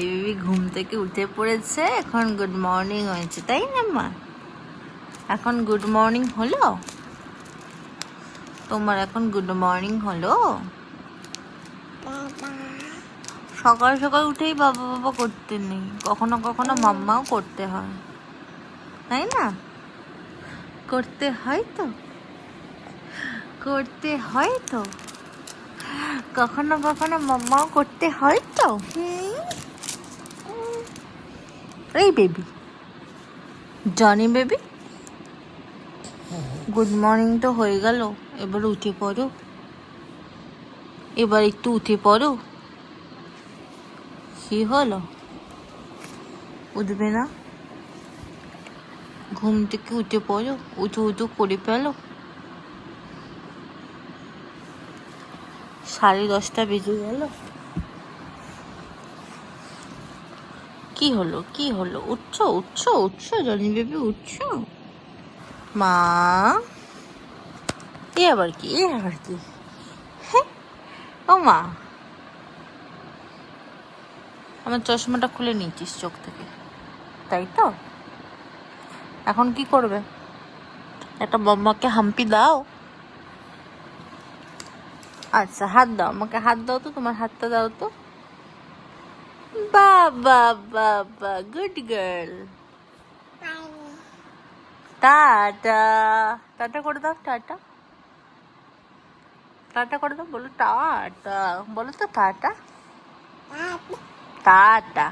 Baby ঘুম থেকে উঠে পড়েছে, এখন গুড মর্নিং হয়েছে, তাই না মা? এখন গুড মর্নিং হলো তোমার? এখন গুড মর্নিং হলো? সকাল সকাল উঠেই বাবা বাবা করতে নেই, কখনো কখনো মাম্মাও করতে হয়, তাই না? করতে হয় তো, করতে হয় তো, কখনো কখনো মাম্মাও করতে হয় তো। এই baby, Johnny baby, good morning তো হয়ে গেল, এবার উঠে পড়ো, এবার একটু উঠে পড়ো। কি হলো, উঠবে না? ঘুম থেকে উঠে পড়ো, উঠু উঠু করে ফেলো। 10:30 বেজে গেল। কি হলো, কি হলো? উঠছো উঠছো উঠছো জনি বেবি, উঠছো? মা, এ আবার কি, এ আবার কি? হ্যাঁ, ও মা, আমার চশমাটা খুলে নিয়েছিস চোখ থেকে, তাই তো? এখন কি করবে? একটা মাম্মাকে হাম্পি দাও। আচ্ছা, হাত দাও, আমাকে হাত দাও তো, তোমার হাতটা দাও তো। বাবা বাবা, গুড গার্ল। টাটা, টাটা করে দাও, টাটা, টাটা করে দাও, বলো টাটা, বলো তো টাটা, টাটা।